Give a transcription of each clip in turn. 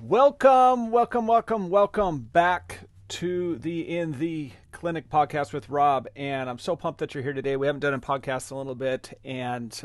Welcome back to the In the Clinic podcast with Rob. And I'm so pumped that you're here today. We haven't done a podcast in a little bit, and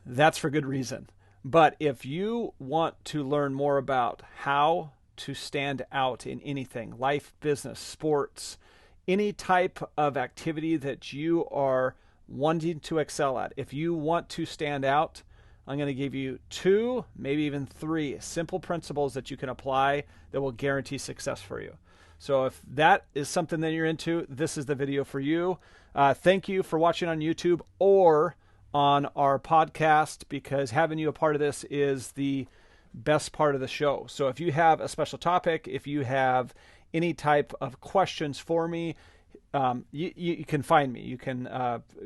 that's for good reason. But if you want to learn more about how to stand out in anything, life, business, sports, any type of activity that you are wanting to excel at, if you want to stand out, I'm going to give you 2, maybe even 3 simple principles that you can apply that will guarantee success for you. So if that is something that you're into, this is the video for you. Thank you for watching on YouTube or on our podcast, because having you a part of this is the best part of the show. So if you have a special topic, if you have any type of questions for me, you can find me. You can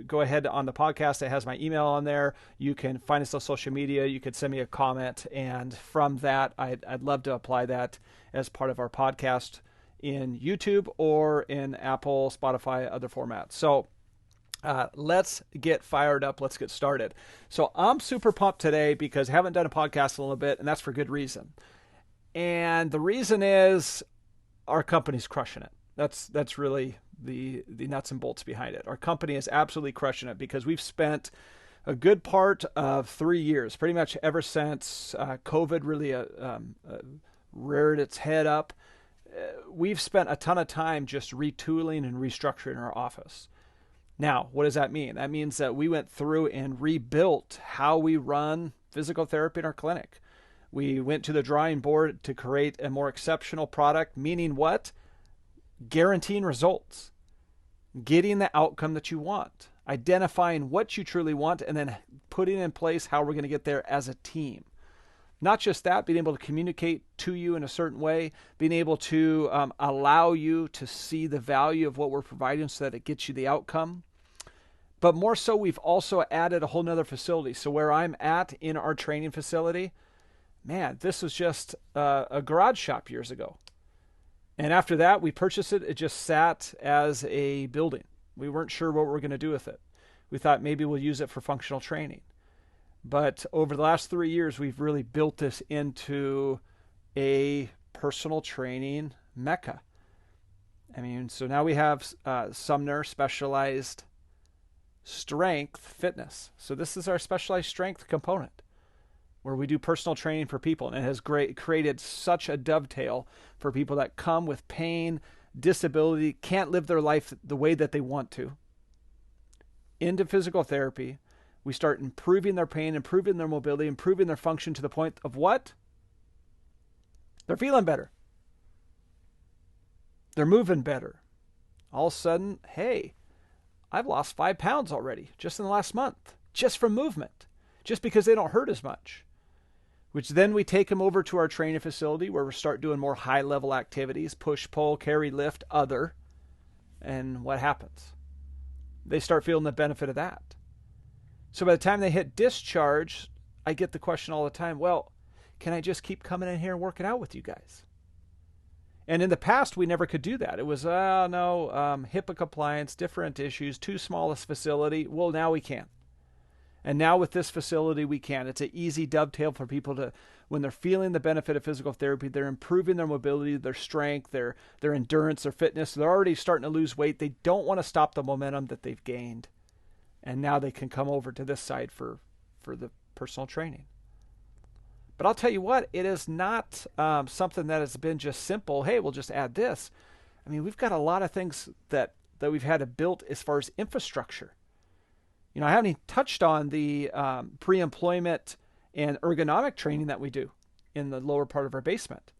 go ahead on the podcast. It has my email on there. You can find us on social media. You could send me a comment. And from that, I'd love to apply that as part of our podcast in YouTube or in Apple, Spotify, other formats. So let's get fired up. Let's get started. So I'm super pumped today because I haven't done a podcast in a little bit, and that's for good reason. And the reason is our company's crushing it. That's really the nuts and bolts behind it. Our company is absolutely crushing it because we've spent a good part of 3 years, pretty much ever since COVID really reared its head up. We've spent a ton of time just retooling and restructuring our office. Now, what does that mean? That means that we went through and rebuilt how we run physical therapy in our clinic. We went to the drawing board to create a more exceptional product, meaning what? Guaranteeing results, getting the outcome that you want, identifying what you truly want, and then putting in place how we're going to get there as a team. Not just that, being able to communicate to you in a certain way, being able to allow you to see the value of what we're providing so that it gets you the outcome. But more so, we've also added a whole nother facility. So where I'm at in our training facility, man, this was just a garage shop years ago. And after that, we purchased it. It just sat as a building. We weren't sure what we were going to do with it. We thought maybe we'll use it for functional training. But over the last 3 years, we've really built this into a personal training mecca. I mean, so now we have Sumner Specialized Strength Fitness. So this is our specialized strength component, where we do personal training for people, and it has created such a dovetail for people that come with pain, disability, can't live their life the way that they want to. Into physical therapy, we start improving their pain, improving their mobility, improving their function to the point of what? They're feeling better. They're moving better. All of a sudden, hey, I've lost 5 pounds already just in the last month, just from movement, just because they don't hurt as much. Which then we take them over to our training facility where we start doing more high-level activities, push, pull, carry, lift, other. And what happens? They start feeling the benefit of that. So by the time they hit discharge, I get the question all the time, well, can I just keep coming in here and working out with you guys? And in the past, we never could do that. It was, HIPAA compliance, different issues, too small a facility. Well, now we can. And now with this facility, we can. It's an easy dovetail for people to, when they're feeling the benefit of physical therapy, they're improving their mobility, their strength, their endurance, their fitness. They're already starting to lose weight. They don't want to stop the momentum that they've gained. And now they can come over to this side for the personal training. But I'll tell you what, it is not something that has been just simple. Hey, we'll just add this. I mean, we've got a lot of things that we've had to build as far as infrastructure. You know, I haven't even touched on the pre-employment and ergonomic training that we do in the lower part of our basement.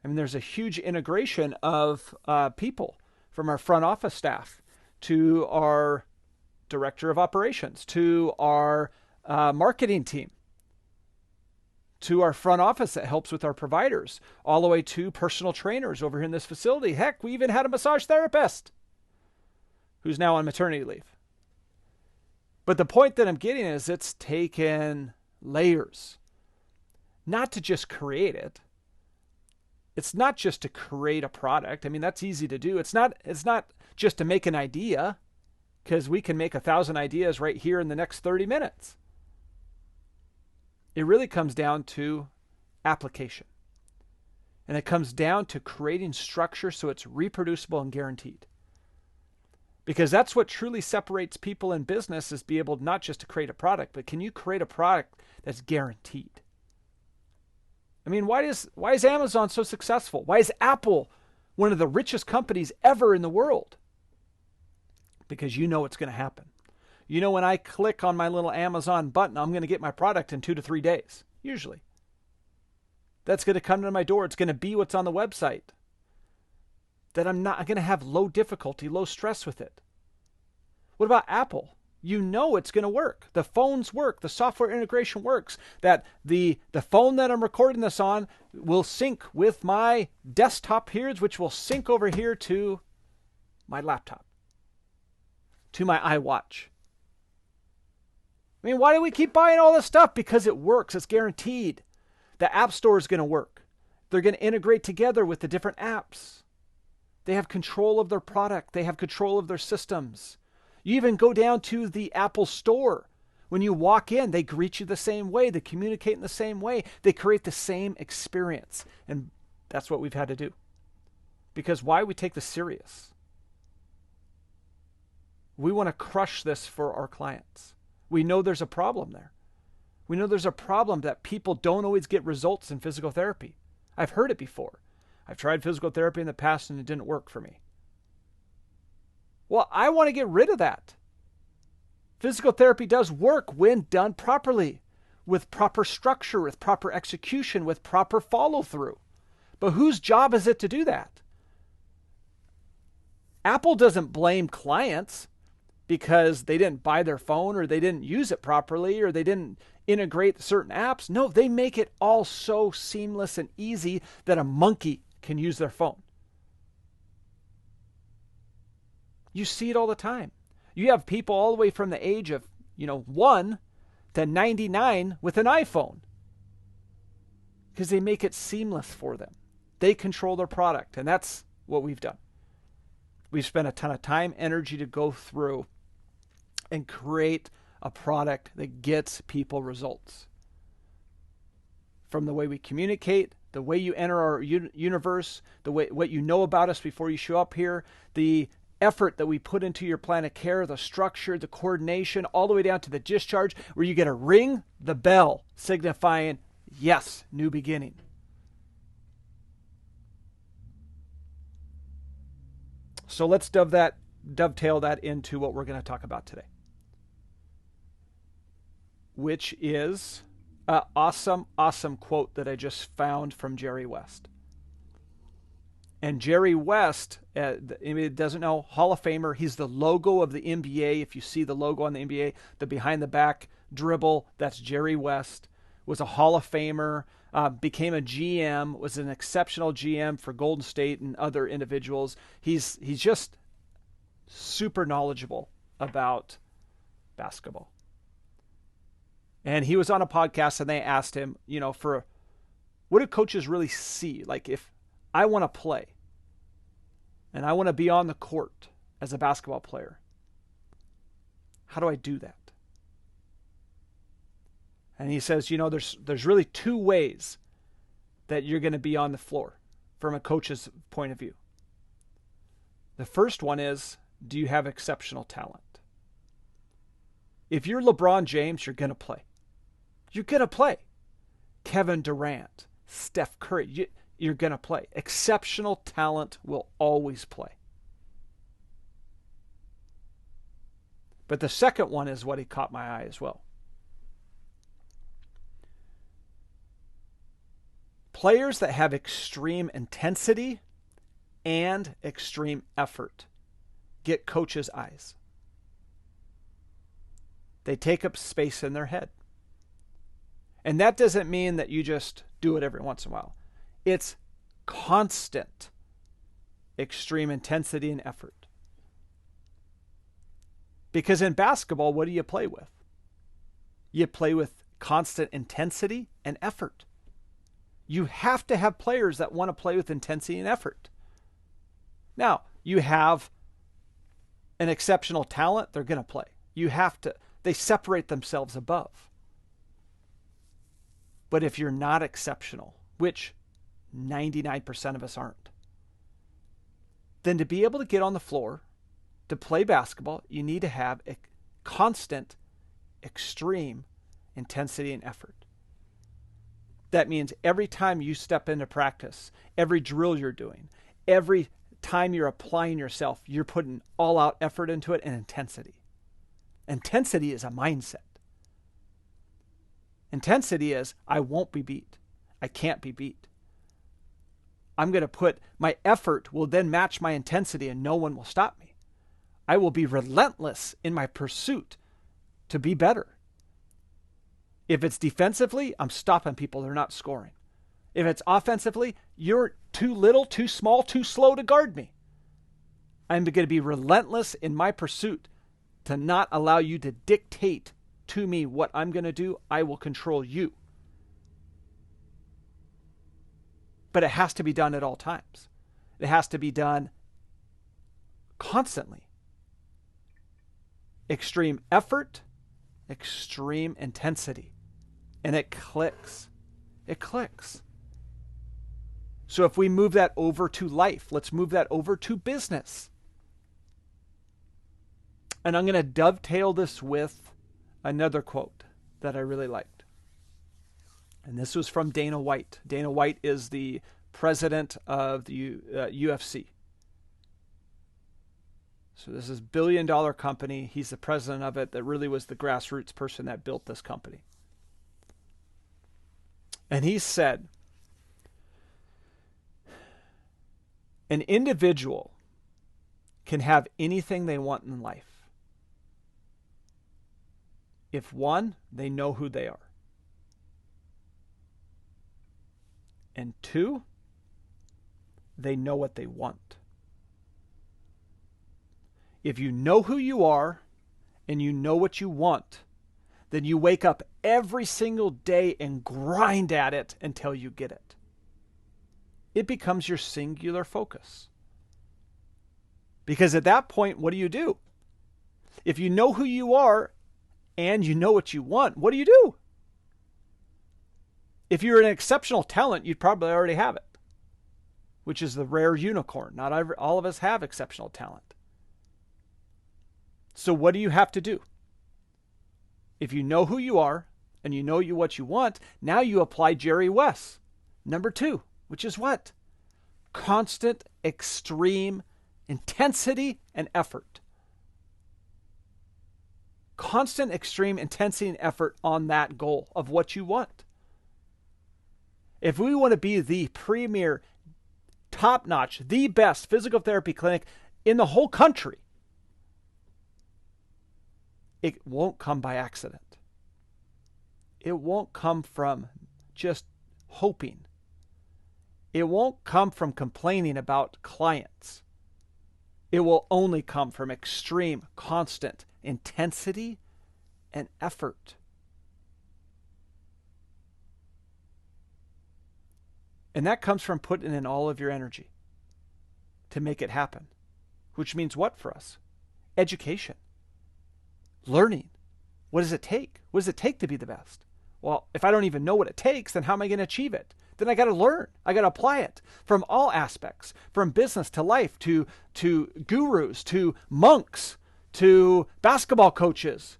I mean, there's a huge integration of people from our front office staff to our director of operations, to our marketing team, to our front office that helps with our providers, all the way to personal trainers over here in this facility. Heck, we even had a massage therapist who's now on maternity leave. But the point that I'm getting is it's taken layers, not to just create it. It's not just to create a product. I mean, that's easy to do. It's not just to make an idea, because we can make 1,000 ideas right here in the next 30 minutes. It really comes down to application. And it comes down to creating structure so it's reproducible and guaranteed. Because that's what truly separates people in business, is be able not just to create a product, but can you create a product that's guaranteed? I mean, why is Amazon so successful? Why is Apple one of the richest companies ever in the world? Because you know it's going to happen. You know, when I click on my little Amazon button, I'm going to get my product in 2 to 3 days, usually. That's going to come to my door. It's going to be what's on the website. That I'm not going to have low difficulty, low stress with it. What about Apple? You know it's going to work. The phones work. The software integration works. That the phone that I'm recording this on will sync with my desktop here, which will sync over here to my laptop, to my iWatch. I mean, why do we keep buying all this stuff? Because it works. It's guaranteed. The App Store is going to work. They're going to integrate together with the different apps. They have control of their product. They have control of their systems. You even go down to the Apple Store. When you walk in, they greet you the same way. They communicate in the same way. They create the same experience. And that's what we've had to do. Because why? We take this serious. We want to crush this for our clients. We know there's a problem there. We know there's a problem that people don't always get results in physical therapy. I've heard it before. I've tried physical therapy in the past and it didn't work for me. Well, I want to get rid of that. Physical therapy does work when done properly, with proper structure, with proper execution, with proper follow through. But whose job is it to do that? Apple doesn't blame clients because they didn't buy their phone or they didn't use it properly or they didn't integrate certain apps. No, they make it all so seamless and easy that a monkey can use their phone. You see it all the time. You have people all the way from the age of, 1 to 99 with an iPhone because they make it seamless for them. They control their product, and that's what we've done. We've spent a ton of time, energy to go through and create a product that gets people results. From the way we communicate, the way you enter our universe, the way what you know about us before you show up here, the effort that we put into your plan of care, the structure, the coordination, all the way down to the discharge, where you get to ring the bell, signifying, yes, new beginning. So let's dovetail that into what we're going to talk about today, which is an awesome quote that I just found from Jerry West. And Jerry West, it doesn't know, Hall of Famer. He's the logo of the NBA. If you see the logo on the NBA, the behind the back dribble, that's Jerry West. Was a Hall of Famer, became a GM, was an exceptional GM for Golden State and other individuals. He's just super knowledgeable about basketball. And he was on a podcast and they asked him, for what do coaches really see? Like, if I want to play and I want to be on the court as a basketball player, how do I do that? And he says, there's really two ways that you're going to be on the floor from a coach's point of view. The first one is, do you have exceptional talent? If you're LeBron James, you're going to play. You're going to play. Kevin Durant, Steph Curry, you're going to play. Exceptional talent will always play. But the second one is what he caught my eye as well. Players that have extreme intensity and extreme effort get coaches' eyes. They take up space in their head. And that doesn't mean that you just do it every once in a while. It's constant extreme intensity and effort. Because in basketball, what do you play with? You play with constant intensity and effort. You have to have players that want to play with intensity and effort. Now, you have an exceptional talent, they're going to play. They separate themselves above. But if you're not exceptional, which 99% of us aren't, then to be able to get on the floor, to play basketball, you need to have a constant, extreme intensity and effort. That means every time you step into practice, every drill you're doing, every time you're applying yourself, you're putting all out effort into it and intensity. Intensity is a mindset. Intensity is, I won't be beat. I can't be beat. I'm going to put, my effort will then match my intensity and no one will stop me. I will be relentless in my pursuit to be better. If it's defensively, I'm stopping people. They're not scoring. If it's offensively, you're too little, too small, too slow to guard me. I'm going to be relentless in my pursuit to not allow you to dictate to me what I'm going to do. I will control you. But it has to be done at all times. It has to be done constantly. Extreme effort, extreme intensity. And it clicks. It clicks. So if we move that over to life, let's move that over to business. And I'm going to dovetail this with another quote that I really liked. And this was from Dana White. Dana White is the president of the UFC. So this is a billion-dollar company. He's the president of it. That really was the grassroots person that built this company. And he said, an individual can have anything they want in life if, one, they know who they are, and two, they know what they want. If you know who you are and you know what you want, then you wake up every single day and grind at it until you get it. It becomes your singular focus. Because at that point, what do? If you know who you are and you know what you want, what do? If you're an exceptional talent, you'd probably already have it, which is the rare unicorn. Not all of us have exceptional talent. So what do you have to do? If you know who you are and you know what you want, now you apply Jerry West, number 2, which is what? Constant, extreme intensity and effort. Constant, extreme intensity and effort on that goal of what you want. If we want to be the premier, top-notch, the best physical therapy clinic in the whole country, it won't come by accident. It won't come from just hoping. It won't come from complaining about clients. It will only come from extreme, constant intensity and effort. And that comes from putting in all of your energy to make it happen. Which means what for us? Education. Learning. What does it take? What does it take to be the best? Well, if I don't even know what it takes, then how am I going to achieve it? Then I got to learn. I got to apply it from all aspects, from business to life, to gurus, to monks, to basketball coaches,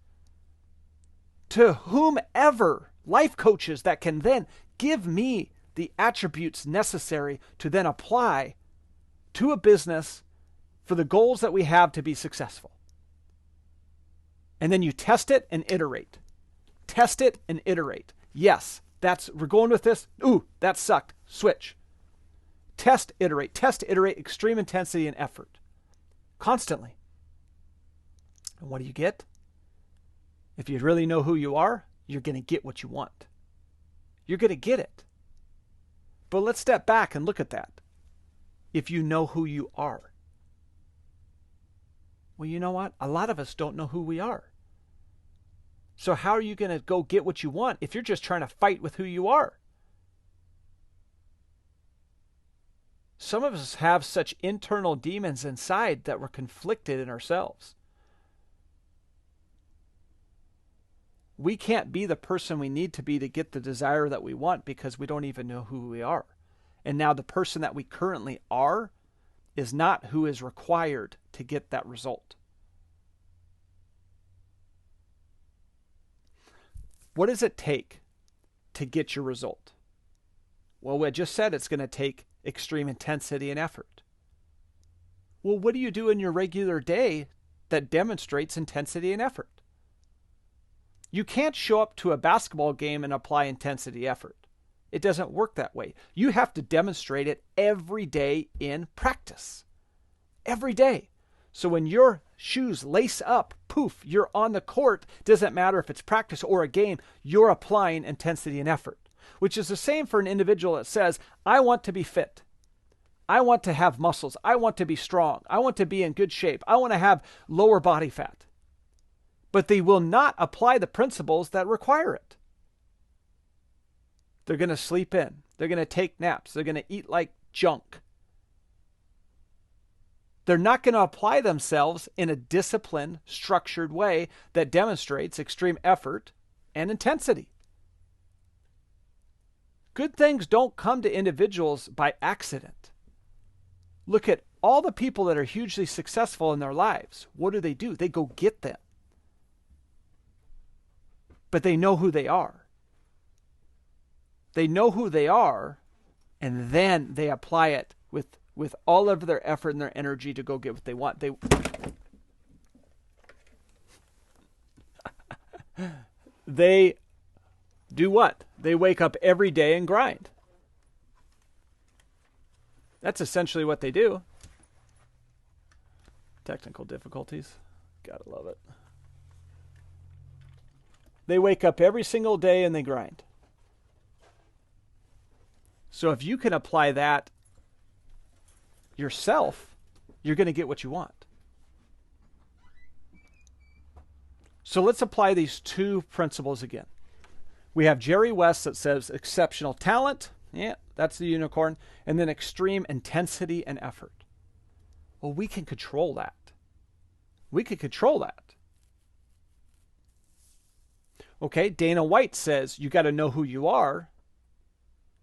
to whomever, life coaches that can then give me the attributes necessary to then apply to a business for the goals that we have to be successful. And then you test it and iterate. Test it and iterate. Yes, we're going with this. Ooh, that sucked. Switch. Test, iterate, extreme intensity and effort. Constantly. And what do you get? If you really know who you are, you're going to get what you want. You're going to get it. But let's step back and look at that. If you know who you are. Well, you know what? A lot of us don't know who we are. So how are you going to go get what you want if you're just trying to fight with who you are? Some of us have such internal demons inside that we're conflicted in ourselves. we can't be the person we need to be to get the desire that we want because we don't even know who we are. And now the person that we currently are is not who is required to get that result. What does it take to get your result? Well, we just said it's going to take extreme intensity and effort. Well, what do you do in your regular day that demonstrates intensity and effort? You can't show up to a basketball game and apply intensity effort. It doesn't work that way. You have to demonstrate it every day in practice. Every day. So when your shoes lace up, poof, you're on the court. Doesn't matter if it's practice or a game, you're applying intensity and effort. Which is the same for an individual that says, I want to be fit. I want to have muscles. I want to be strong. I want to be in good shape. I want to have lower body fat. But they will not apply the principles that require it. They're going to sleep in. They're going to take naps. They're going to eat like junk. They're not going to apply themselves in a disciplined, structured way that demonstrates extreme effort and intensity. Good things don't come to individuals by accident. Look at all the people that are hugely successful in their lives. What do? They go get them. But they know who they are. They know who they are, and then they apply it with all of their effort and their energy to go get what they want. They do what? They wake up every day and grind. That's essentially what they do. Technical difficulties. Gotta love it. They wake up every single day and they grind. So if you can apply that yourself, you're going to get what you want. So let's apply these two principles again. We have Jerry West that says exceptional talent. Yeah, that's the unicorn. And then extreme intensity and effort. Well, we can control that. We can control that. Okay, Dana White says you got to know who you are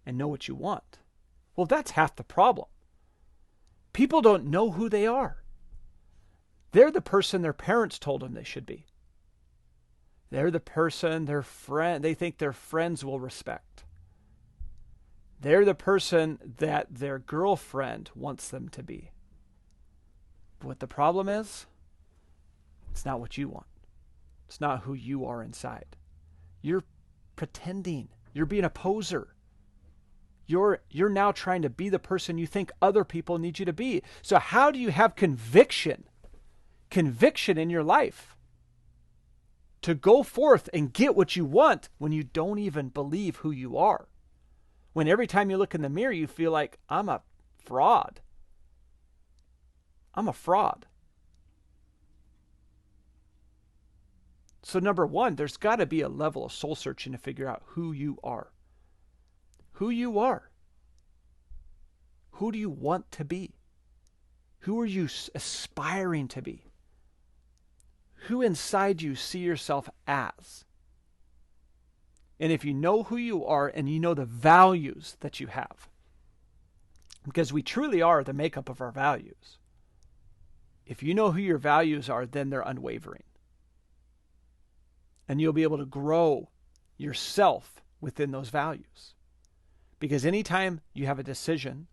and know what you want. Well, that's half the problem. People don't know who they are. They're the person their parents told them they should be. They're the person they think their friends will respect. They're the person that their girlfriend wants them to be. But what the problem is, it's not what you want. It's not who you are inside. You're pretending. You're being a poser. You're now trying to be the person you think other people need you to be. So how do you have conviction in your life to go forth and get what you want when you don't even believe who you are? When every time you look in the mirror, you feel like, I'm a fraud. I'm a fraud. So number one, there's got to be a level of soul searching to figure out who you are. Who you are. Who do you want to be? Who are you aspiring to be? Who inside you see yourself as? And if you know who you are and you know the values that you have, because we truly are the makeup of our values. If you know who your values are, then they're unwavering. And you'll be able to grow yourself within those values. Because anytime you have a decision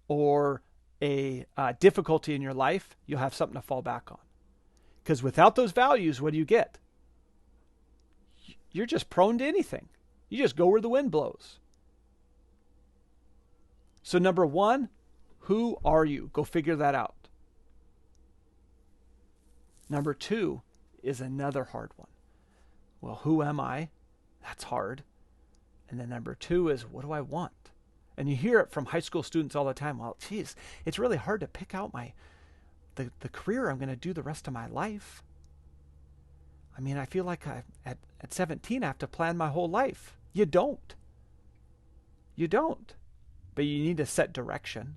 or a difficulty in your life, you'll have something to fall back on. Because without those values, what do you get? You're just prone to anything. You just go where the wind blows. So number one, who are you? Go figure that out. Number two is another hard one. Well, who am I? That's hard. And then number two is, what do I want? And you hear it from high school students all the time. Well, geez, it's really hard to pick out the career I'm going to do the rest of my life. I mean, I feel like at 17, I have to plan my whole life. You don't. You don't. But you need to set direction.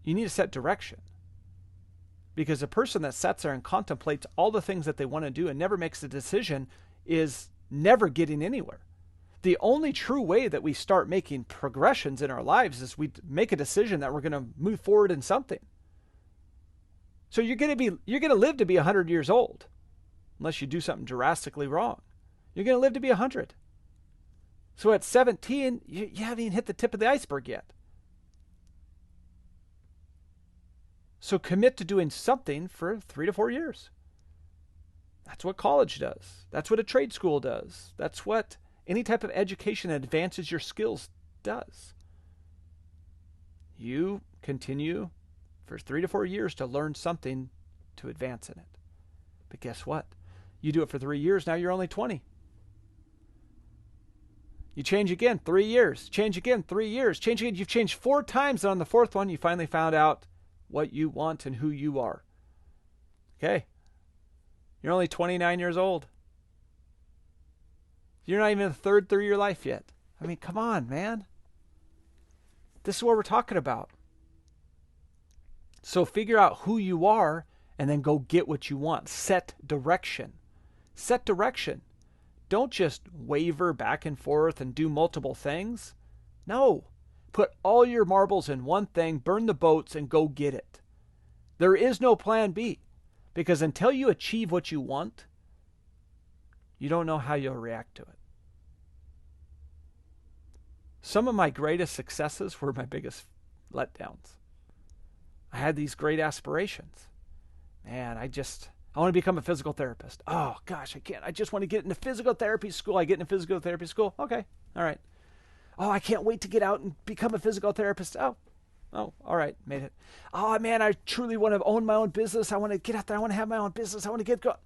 You need to set direction. Because a person that sits there and contemplates all the things that they want to do and never makes a decision is never getting anywhere. The only true way that we start making progressions in our lives is we make a decision that we're going to move forward in something. So you're going to live to be 100 years old, unless you do something drastically wrong. You're going to live to be 100. So at 17, you haven't even hit the tip of the iceberg yet. So commit to doing something for 3 to 4 years. That's what college does. That's what a trade school does. That's what any type of education that advances your skills does. You continue for 3 to 4 years to learn something to advance in it. But guess what? You do it for 3 years, now you're only 20. You change again, 3 years. Change again, 3 years. Change again. You've changed 4 times, and on the 4th one, you finally found out what you want and who you are. Okay. You're only 29 years old. You're not even in the third of your life yet. I mean, come on, man. This is what we're talking about. So figure out who you are and then go get what you want. Set direction. Set direction. Don't just waver back and forth and do multiple things. No. Put all your marbles in one thing, burn the boats, and go get it. There is no plan B, because until you achieve what you want, you don't know how you'll react to it. Some of my greatest successes were my biggest letdowns. I had these great aspirations. Man, I want to become a physical therapist. Oh, gosh, I can't. I just want to get into physical therapy school. I get into physical therapy school. Okay, all right. Oh, I can't wait to get out and become a physical therapist. Oh, all right, made it. Oh, man, I truly want to own my own business. I want to get out there. I want to have my own business. I want to go.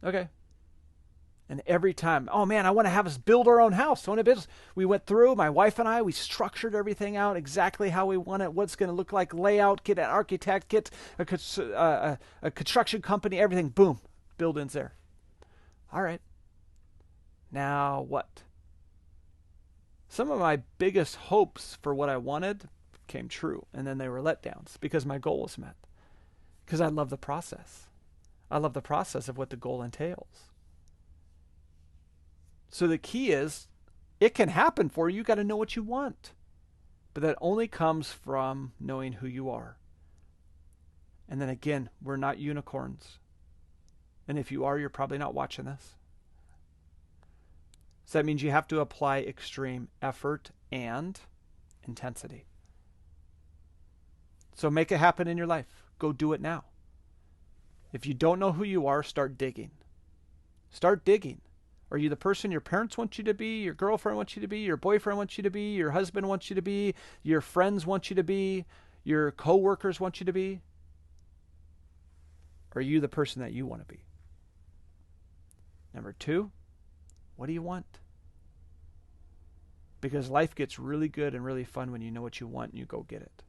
Okay. And every time, oh, man, I want to have us build our own house. Own a business. We went through, my wife and I, we structured everything out exactly how we want it, what's going to look like, layout, get an architect, get a construction company, everything. Boom, build-ins there. All right. Now what? Some of my biggest hopes for what I wanted came true, and then they were letdowns because my goal was met. Because I love the process. I love the process of what the goal entails. So the key is, it can happen for you. You got to know what you want. But that only comes from knowing who you are. And then again, we're not unicorns. And if you are, you're probably not watching this. So that means you have to apply extreme effort and intensity. So make it happen in your life. Go do it now. If you don't know who you are, start digging. Start digging. Are you the person your parents want you to be, your girlfriend wants you to be, your boyfriend wants you to be, your husband wants you to be, your friends want you to be, your coworkers want you to be? Are you the person that you want to be? Number 2, what do you want? Because life gets really good and really fun when you know what you want and you go get it.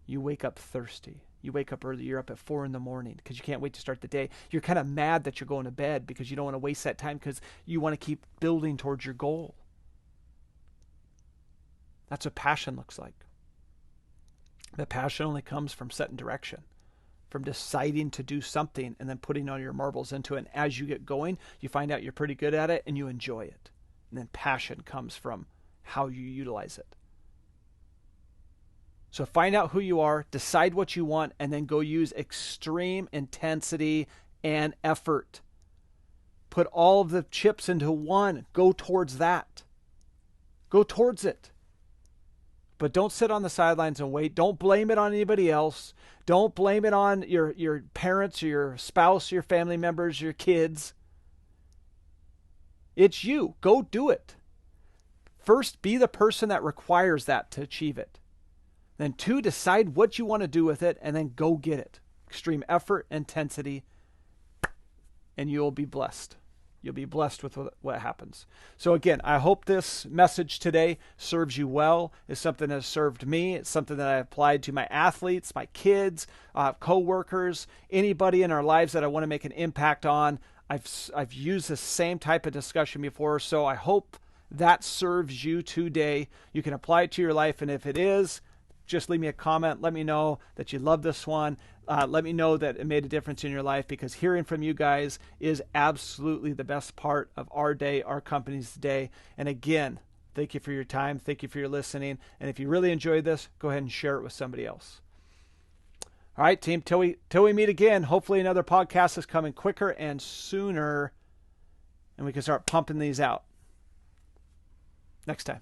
You wake up thirsty. You wake up early. You're up at 4 a.m. because you can't wait to start the day. You're kind of mad that you're going to bed because you don't want to waste that time because you want to keep building towards your goal. That's what passion looks like. The passion only comes from setting direction, from deciding to do something and then putting all your marbles into it. And as you get going, you find out you're pretty good at it and you enjoy it. And then passion comes from how you utilize it. So find out who you are, decide what you want, and then go use extreme intensity and effort. Put all of the chips into one. Go towards that. Go towards it. But don't sit on the sidelines and wait. Don't blame it on anybody else. Don't blame it on your parents or your spouse, your family members, your kids. It's you. Go do it. First, be the person that requires that to achieve it. Then 2, decide what you want to do with it and then go get it. Extreme effort, intensity, and you'll be blessed. You'll be blessed with what happens. So again, I hope this message today serves you well. It's something that has served me. It's something that I applied to my athletes, my kids, co-workers, anybody in our lives that I want to make an impact on. I've used the same type of discussion before, so I hope that serves you today. You can apply it to your life, and if it is, just leave me a comment. Let me know that you love this one. Let me know that it made a difference in your life, because hearing from you guys is absolutely the best part of our day, our company's day. And again, thank you for your time. Thank you for your listening. And if you really enjoyed this, go ahead and share it with somebody else. All right, team, till we meet again, hopefully another podcast is coming quicker and sooner, and we can start pumping these out next time.